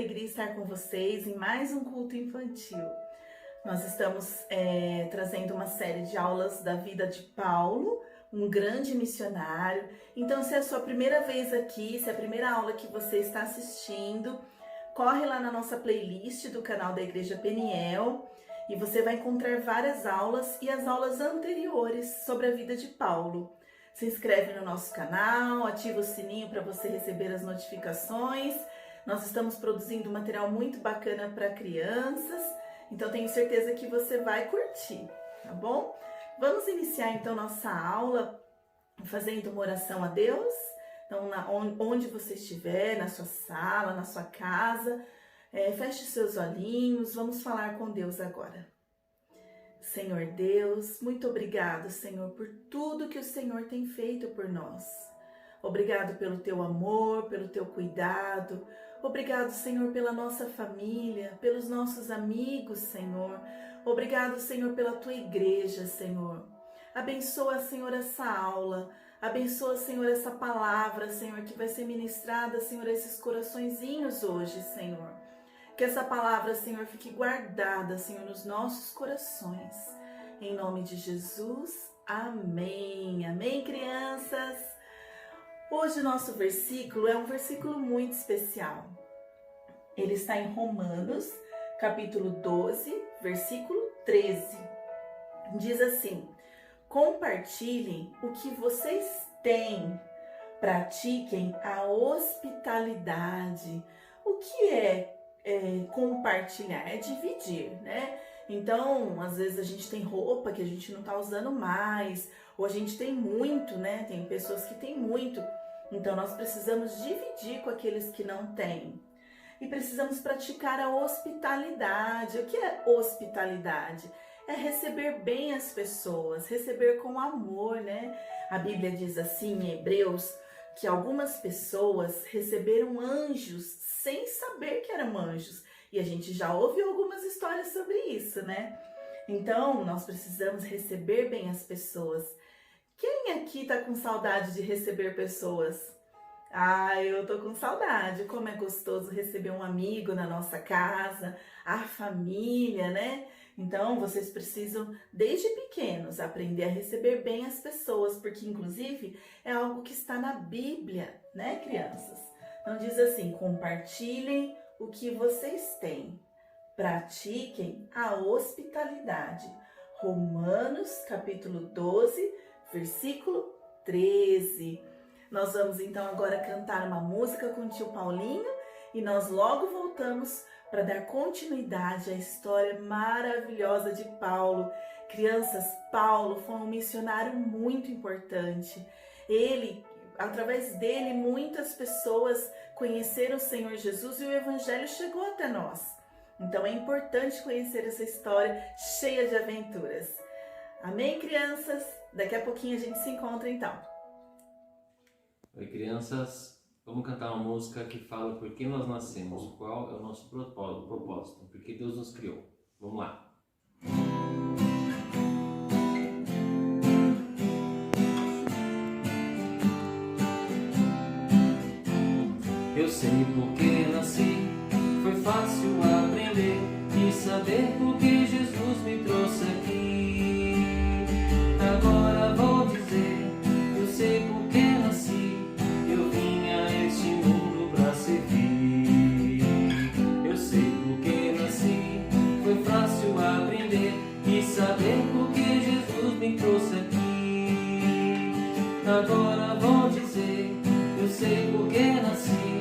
alegria estar com vocês em mais um culto infantil. Nós estamos trazendo uma série de aulas da vida de Paulo, um grande missionário. Então, se é a sua primeira vez aqui, se é a primeira aula que você está assistindo, corre lá na nossa playlist do canal da Igreja Peniel e você vai encontrar várias aulas e as aulas anteriores sobre a vida de Paulo. Se inscreve no nosso canal, ativa o sininho para você receber as notificações. Nós estamos produzindo material muito bacana para crianças, então tenho certeza que você vai curtir, tá bom? Vamos iniciar então nossa aula fazendo uma oração a Deus. Então, onde você estiver, na sua sala, na sua casa, feche seus olhinhos, vamos falar com Deus agora. Senhor Deus, muito obrigado, Senhor, por tudo que o Senhor tem feito por nós. Obrigado pelo teu amor, pelo teu cuidado. Obrigado, Senhor, pela nossa família, pelos nossos amigos, Senhor. Obrigado, Senhor, pela tua igreja, Senhor. Abençoa, Senhor, essa aula. Abençoa, Senhor, essa palavra, Senhor, que vai ser ministrada, Senhor, a esses coraçõezinhos hoje, Senhor. Que essa palavra, Senhor, fique guardada, Senhor, nos nossos corações. Em nome de Jesus, amém. Amém, crianças? Hoje o nosso versículo é um versículo muito especial. Ele está em Romanos, capítulo 12, versículo 13. Diz assim: compartilhem o que vocês têm, pratiquem a hospitalidade. O que é compartilhar? É dividir, né? Então, às vezes a gente tem roupa que a gente não está usando mais, ou a gente tem muito, né? Tem pessoas que têm muito. Então, nós precisamos dividir com aqueles que não têm. E precisamos praticar a hospitalidade. O que é hospitalidade? É receber bem as pessoas, receber com amor, né? A Bíblia diz assim em Hebreus que algumas pessoas receberam anjos sem saber que eram anjos. E a gente já ouviu algumas histórias sobre isso, né? Então, nós precisamos receber bem as pessoas. Quem aqui tá com saudade de receber pessoas? Ah, eu tô com saudade. Como é gostoso receber um amigo na nossa casa, a família, né? Então, vocês precisam, desde pequenos, aprender a receber bem as pessoas, porque, inclusive, é algo que está na Bíblia, né, crianças? Então, diz assim: compartilhem o que vocês têm, pratiquem a hospitalidade. Romanos, capítulo 12, versículo 13. Nós vamos, então, agora cantar uma música com o tio Paulinho e nós logo voltamos para dar continuidade à história maravilhosa de Paulo. Crianças, Paulo foi um missionário muito importante. Através dele, muitas pessoas conheceram o Senhor Jesus e o Evangelho chegou até nós. Então é importante conhecer essa história cheia de aventuras. Amém, crianças? Daqui a pouquinho a gente se encontra então. Oi, crianças. Vamos cantar uma música que fala por que nós nascemos, qual é o nosso propósito, por que Deus nos criou. Vamos lá. Eu sei porque nasci, foi fácil aprender e saber porque Jesus me trouxe aqui. Agora vou dizer, eu sei porque nasci, eu vim a este mundo pra servir. Eu sei porque nasci, foi fácil aprender e saber porque Jesus me trouxe aqui. Agora vou dizer, eu sei porque nasci,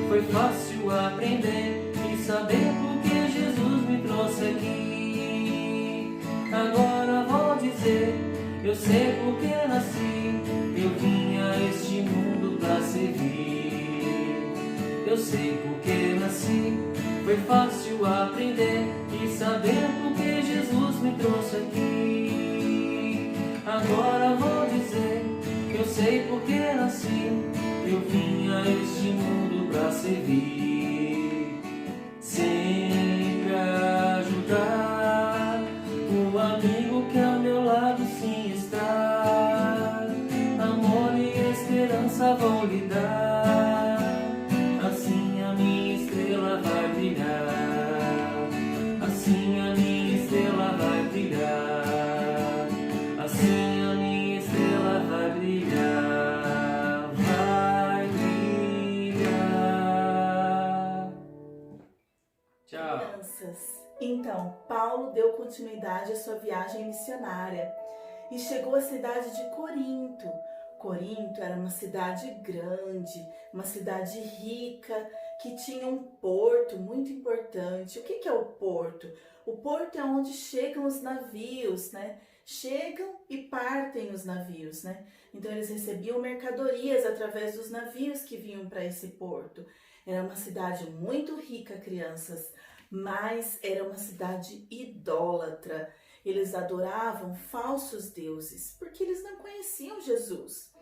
foi fácil aprender e saber porque Jesus me trouxe aqui. Agora vou dizer, eu sei porque nasci, eu vim a este mundo pra servir. Eu sei porque nasci, foi fácil aprender e saber por que Jesus me trouxe aqui. Agora vou dizer que eu sei por que nasci. Eu vim a este mundo pra servir, sempre ajudar o amigo que ao meu lado sim está. Amor e esperança vou lhe dar, assim a minha estrela vai brilhar, assim a minha estrela vai brilhar, assim a minha estrela vai brilhar, vai brilhar. Tchau. Crianças, então, Paulo deu continuidade à sua viagem missionária e chegou à cidade de Corinto. Corinto era uma cidade grande, uma cidade rica, que tinha um porto muito importante. O que é o porto? O porto é onde chegam os navios, né? Chegam e partem os navios, né? Então eles recebiam mercadorias através dos navios que vinham para esse porto. Era uma cidade muito rica, crianças, mas era uma cidade idólatra. Eles adoravam falsos deuses, porque eles não conheciam Jesus.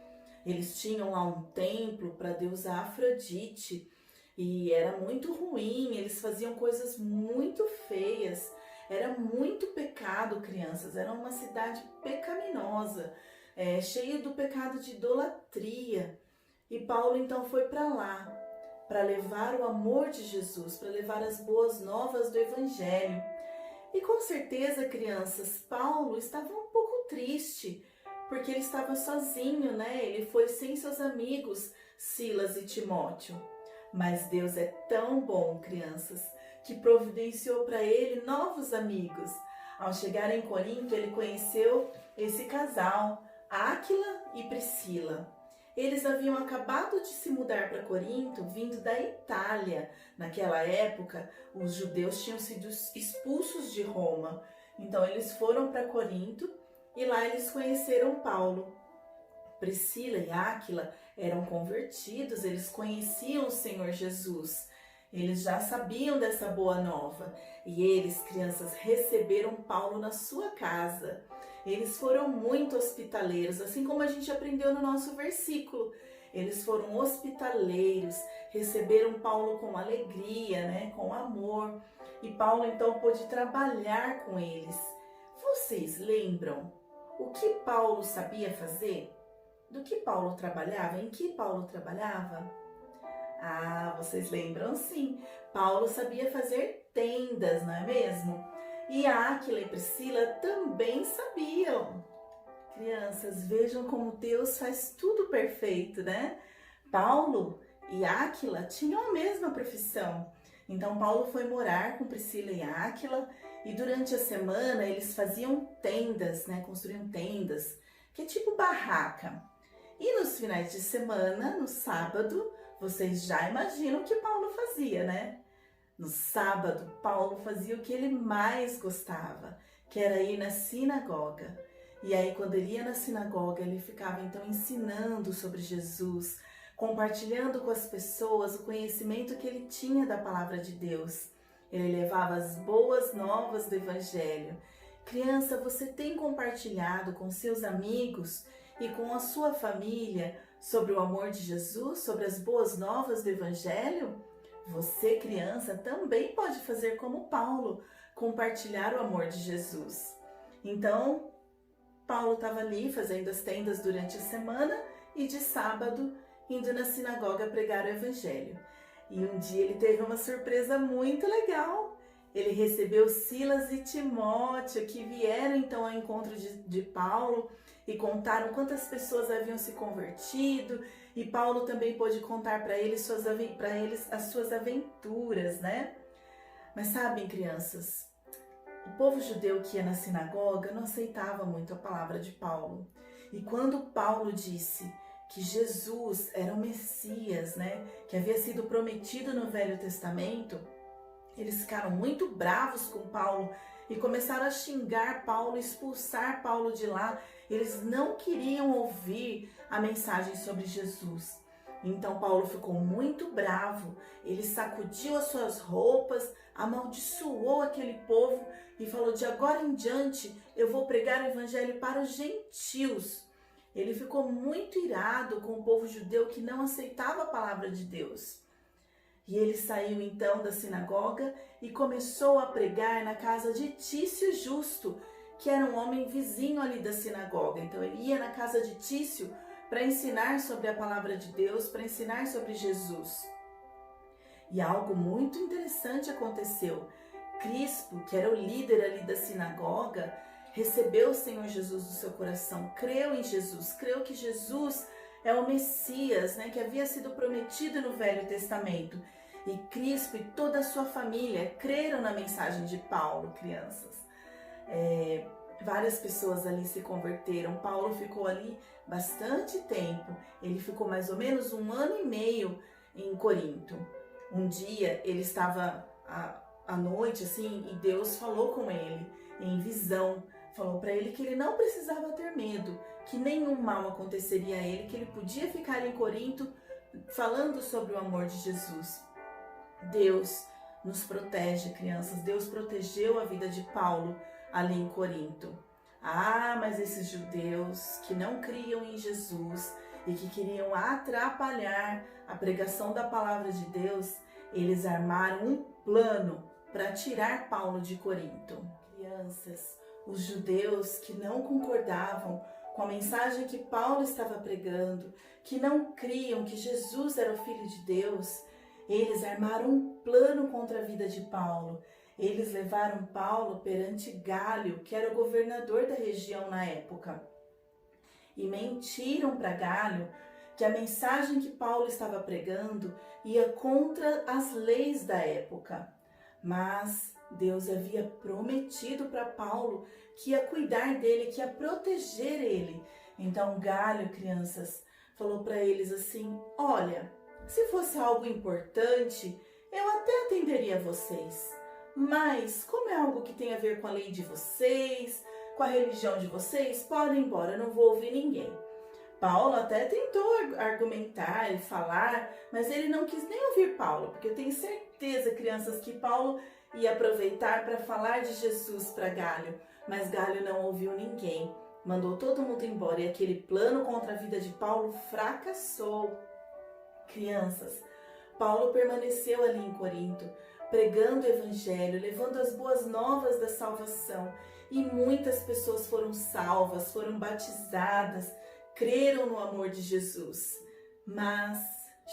Eles tinham lá um templo para a deusa Afrodite e era muito ruim, eles faziam coisas muito feias, era muito pecado, crianças, era uma cidade pecaminosa, cheia do pecado de idolatria. E Paulo então foi para lá, para levar o amor de Jesus, para levar as boas novas do Evangelho. E com certeza, crianças, Paulo estava um pouco triste, porque ele estava sozinho, né? Ele foi sem seus amigos, Silas e Timóteo. Mas Deus é tão bom, crianças, que providenciou para ele novos amigos. Ao chegar em Corinto, ele conheceu esse casal, Áquila e Priscila. Eles haviam acabado de se mudar para Corinto, vindo da Itália. Naquela época, os judeus tinham sido expulsos de Roma. Então, eles foram para Corinto e lá eles conheceram Paulo. Priscila e Áquila eram convertidos, eles conheciam o Senhor Jesus. Eles já sabiam dessa boa nova. E eles, crianças, receberam Paulo na sua casa. Eles foram muito hospitaleiros, assim como a gente aprendeu no nosso versículo. Eles foram hospitaleiros, receberam Paulo com alegria, né, com amor. E Paulo então pôde trabalhar com eles. Vocês lembram o que Paulo sabia fazer? Do que Paulo trabalhava? Em que Paulo trabalhava? Ah, vocês lembram sim. Paulo sabia fazer tendas, não é mesmo? E Áquila e Priscila também sabiam. Crianças, vejam como Deus faz tudo perfeito, né? Paulo e Áquila tinham a mesma profissão. Então Paulo foi morar com Priscila e Áquila e durante a semana eles faziam tendas, né? Construíam tendas, que é tipo barraca. E nos finais de semana, no sábado, vocês já imaginam o que Paulo fazia, né? No sábado, Paulo fazia o que ele mais gostava, que era ir na sinagoga. E aí, quando ele ia na sinagoga, ele ficava então ensinando sobre Jesus, compartilhando com as pessoas o conhecimento que ele tinha da palavra de Deus. Ele levava as boas novas do Evangelho. Criança, você tem compartilhado com seus amigos e com a sua família sobre o amor de Jesus, sobre as boas novas do Evangelho? Você, criança, também pode fazer como Paulo, compartilhar o amor de Jesus. Então, Paulo estava ali fazendo as tendas durante a semana e de sábado indo na sinagoga pregar o Evangelho. E um dia ele teve uma surpresa muito legal. Ele recebeu Silas e Timóteo, que vieram então ao encontro de Paulo e contaram quantas pessoas haviam se convertido. E Paulo também pôde contar para eles as suas aventuras, né? Mas sabem, crianças, o povo judeu que ia na sinagoga não aceitava muito a palavra de Paulo. E quando Paulo disse que Jesus era o Messias, né, que havia sido prometido no Velho Testamento, eles ficaram muito bravos com Paulo e começaram a xingar Paulo, expulsar Paulo de lá. Eles não queriam ouvir a mensagem sobre Jesus. Então Paulo ficou muito bravo, ele sacudiu as suas roupas, amaldiçoou aquele povo e falou: de agora em diante eu vou pregar o evangelho para os gentios. Ele ficou muito irado com o povo judeu que não aceitava a palavra de Deus. E ele saiu então da sinagoga e começou a pregar na casa de Tício Justo, que era um homem vizinho ali da sinagoga. Então ele ia na casa de Tício para ensinar sobre a palavra de Deus, para ensinar sobre Jesus. E algo muito interessante aconteceu. Crispo, que era o líder ali da sinagoga, recebeu o Senhor Jesus no seu coração, creu em Jesus, creu que Jesus é o Messias, né, que havia sido prometido no Velho Testamento. E Crispo e toda a sua família creram na mensagem de Paulo, crianças. Várias pessoas ali se converteram. Paulo ficou ali bastante tempo. Ele ficou mais ou menos 1 ano e meio em Corinto. Um dia ele estava à noite assim e Deus falou com ele em visão. Falou para ele que ele não precisava ter medo, que nenhum mal aconteceria a ele, que ele podia ficar em Corinto falando sobre o amor de Jesus. Deus nos protege, crianças. Deus protegeu a vida de Paulo ali em Corinto. Mas esses judeus que não criam em Jesus e que queriam atrapalhar a pregação da palavra de Deus, eles armaram um plano para tirar Paulo de Corinto. Crianças, os judeus que não concordavam com a mensagem que Paulo estava pregando, que não criam que Jesus era o Filho de Deus, eles armaram um plano contra a vida de Paulo. Eles levaram Paulo perante Gálio, que era o governador da região na época, e mentiram para Gálio que a mensagem que Paulo estava pregando ia contra as leis da época. Mas Deus havia prometido para Paulo que ia cuidar dele, que ia proteger ele. Então Gálio, crianças, falou para eles assim: olha, se fosse algo importante, eu até atenderia vocês. Mas, como é algo que tem a ver com a lei de vocês, com a religião de vocês, podem ir embora, eu não vou ouvir ninguém. Paulo até tentou argumentar e falar, mas ele não quis nem ouvir Paulo, porque eu tenho certeza, crianças, que Paulo ia aproveitar para falar de Jesus para Gálio, mas Gálio não ouviu ninguém, mandou todo mundo embora e aquele plano contra a vida de Paulo fracassou. Crianças, Paulo permaneceu ali em Corinto, pregando o evangelho, levando as boas novas da salvação, e muitas pessoas foram salvas, foram batizadas, creram no amor de Jesus. Mas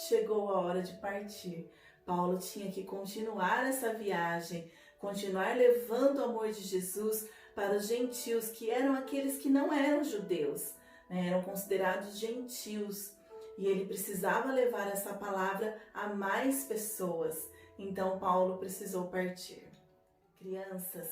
chegou a hora de partir. Paulo tinha que continuar essa viagem, continuar levando o amor de Jesus para os gentios, que eram aqueles que não eram judeus, né? Eram considerados gentios. E ele precisava levar essa palavra a mais pessoas. Então Paulo precisou partir. Crianças,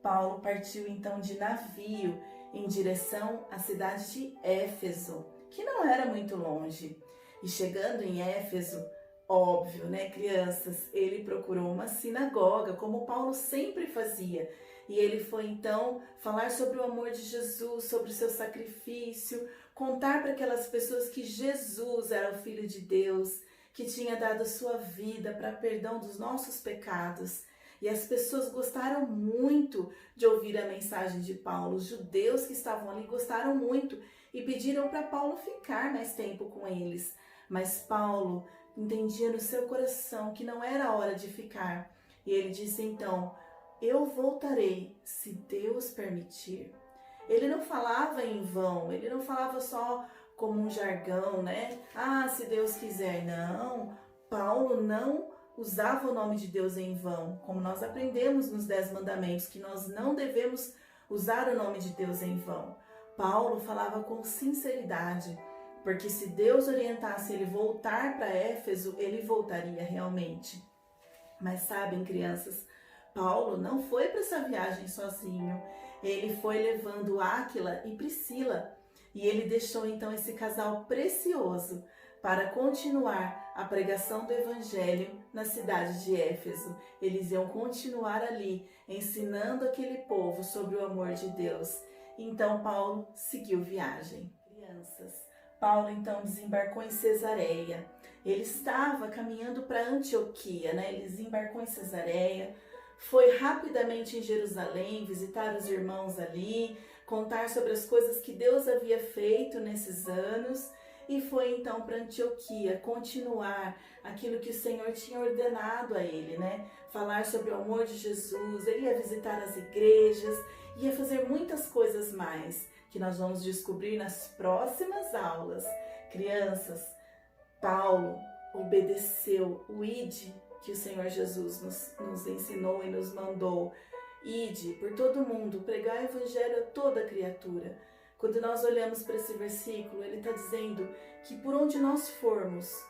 Paulo partiu então de navio em direção à cidade de Éfeso, que não era muito longe. E chegando em Éfeso, óbvio, né, crianças, ele procurou uma sinagoga, como Paulo sempre fazia. E ele foi então falar sobre o amor de Jesus, sobre o seu sacrifício, contar para aquelas pessoas que Jesus era o Filho de Deus, que tinha dado sua vida para perdão dos nossos pecados. E as pessoas gostaram muito de ouvir a mensagem de Paulo. Os judeus que estavam ali gostaram muito e pediram para Paulo ficar mais tempo com eles. Mas Paulo entendia no seu coração que não era hora de ficar. E ele disse então: eu voltarei, se Deus permitir. Ele não falava em vão, ele não falava só como um jargão, né? Se Deus quiser. Não, Paulo não usava o nome de Deus em vão, como nós aprendemos nos 10 mandamentos, que nós não devemos usar o nome de Deus em vão. Paulo falava com sinceridade, porque se Deus orientasse ele voltar para Éfeso, ele voltaria realmente. Mas sabem, crianças, Paulo não foi para essa viagem sozinho. Ele foi levando Áquila e Priscila, e ele deixou então esse casal precioso para continuar a pregação do evangelho na cidade de Éfeso. Eles iam continuar ali, ensinando aquele povo sobre o amor de Deus. Então Paulo seguiu viagem. Crianças, Paulo então desembarcou em Cesareia. Ele estava caminhando para Antioquia, né? Ele desembarcou em Cesareia, foi rapidamente em Jerusalém visitar os irmãos ali, contar sobre as coisas que Deus havia feito nesses anos, e foi então para Antioquia continuar aquilo que o Senhor tinha ordenado a ele, né? Falar sobre o amor de Jesus, ele ia visitar as igrejas, ia fazer muitas coisas mais, que nós vamos descobrir nas próximas aulas. Crianças, Paulo obedeceu o ide que o Senhor Jesus nos ensinou e nos mandou. Ide por todo mundo, pregar o evangelho a toda criatura. Quando nós olhamos para esse versículo, ele está dizendo que por onde nós formos,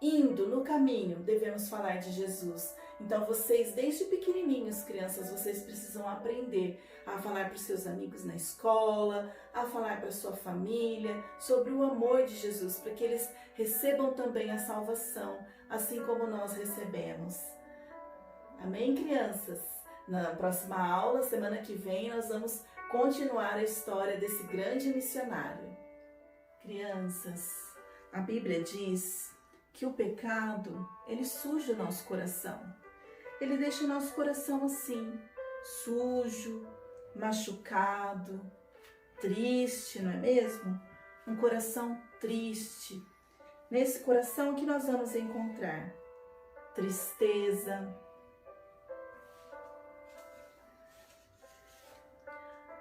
indo no caminho, devemos falar de Jesus. Então vocês, desde pequenininhos, crianças, vocês precisam aprender a falar para os seus amigos na escola, a falar para a sua família sobre o amor de Jesus, para que eles recebam também a salvação, assim como nós recebemos. Amém, crianças? Na próxima aula, semana que vem, nós vamos continuar a história desse grande missionário. Crianças, a Bíblia diz que o pecado, ele suja o nosso coração. Ele deixa o nosso coração assim, sujo, machucado, triste, não é mesmo? Um coração triste. Nesse coração, o que nós vamos encontrar? Tristeza,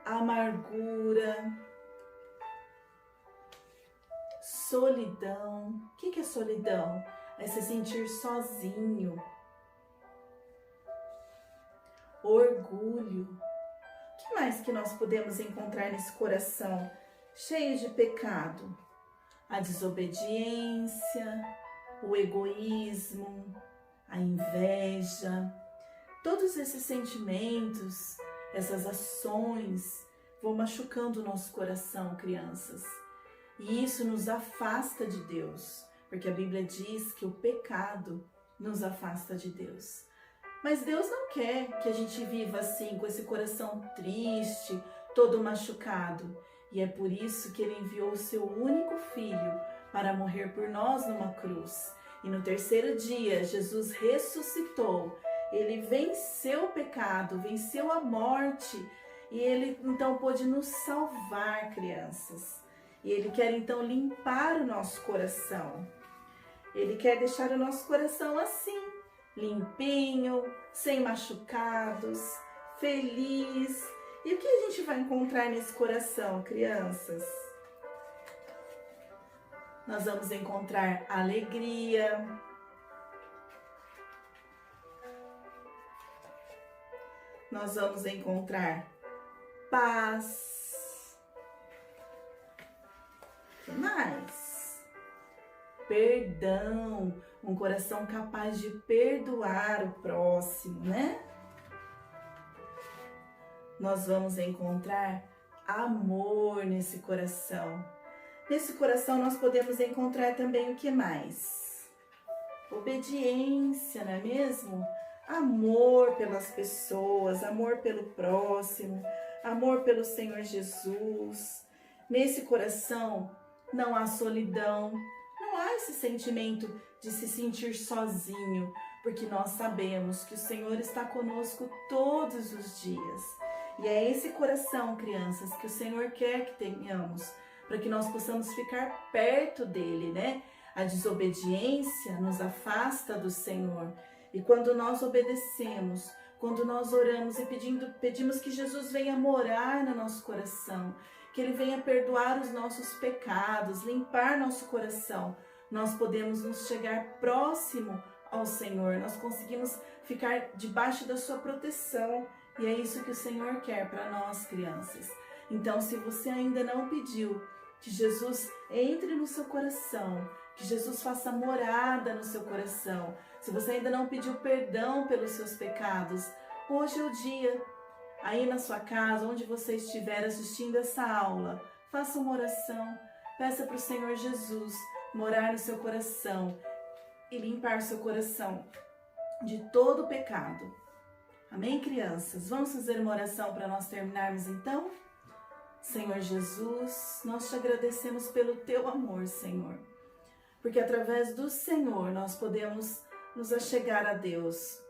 amargura, solidão. O que é solidão? É se sentir sozinho. Orgulho. O que mais que nós podemos encontrar nesse coração cheio de pecado? A desobediência, o egoísmo, a inveja. Todos esses sentimentos, essas ações vão machucando o nosso coração, crianças. E isso nos afasta de Deus, porque a Bíblia diz que o pecado nos afasta de Deus. Mas Deus não quer que a gente viva assim, com esse coração triste, todo machucado. E é por isso que Ele enviou o seu único Filho para morrer por nós numa cruz. E no terceiro dia, Jesus ressuscitou. Ele venceu o pecado, venceu a morte. E Ele então pôde nos salvar, crianças. E Ele quer então limpar o nosso coração. Ele quer deixar o nosso coração assim, limpinho, sem machucados, feliz. E o que a gente vai encontrar nesse coração, crianças? Nós vamos encontrar alegria, nós vamos encontrar paz. O que mais? Perdão, um coração capaz de perdoar o próximo, né? Nós vamos encontrar amor nesse coração. Nesse coração nós podemos encontrar também o que mais? Obediência, não é mesmo? Amor pelas pessoas, amor pelo próximo, amor pelo Senhor Jesus. Nesse coração não há solidão, não há esse sentimento de se sentir sozinho, porque nós sabemos que o Senhor está conosco todos os dias. E é esse coração, crianças, que o Senhor quer que tenhamos, para que nós possamos ficar perto dele, né? A desobediência nos afasta do Senhor. E quando nós obedecemos, quando nós oramos e pedimos que Jesus venha morar no nosso coração, que Ele venha perdoar os nossos pecados, limpar nosso coração, nós podemos nos chegar próximo ao Senhor, nós conseguimos ficar debaixo da sua proteção. E é isso que o Senhor quer para nós, crianças. Então, se você ainda não pediu que Jesus entre no seu coração, que Jesus faça morada no seu coração, se você ainda não pediu perdão pelos seus pecados, hoje é o dia. Aí na sua casa, onde você estiver assistindo essa aula, faça uma oração, peça para o Senhor Jesus morar no seu coração e limpar seu coração de todo o pecado. Amém, crianças? Vamos fazer uma oração para nós terminarmos então? Senhor Jesus, nós te agradecemos pelo teu amor, Senhor, porque através do Senhor nós podemos nos achegar a Deus.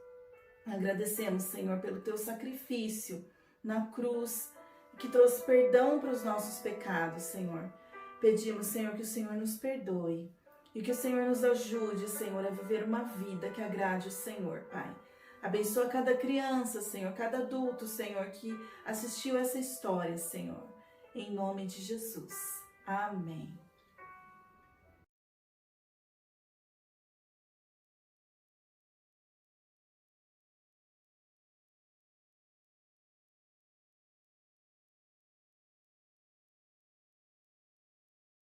Agradecemos, Senhor, pelo teu sacrifício na cruz, que trouxe perdão para os nossos pecados, Senhor. Pedimos, Senhor, que o Senhor nos perdoe e que o Senhor nos ajude, Senhor, a viver uma vida que agrade o Senhor, Pai. Abençoa cada criança, Senhor, cada adulto, Senhor, que assistiu essa história, Senhor. Em nome de Jesus. Amém.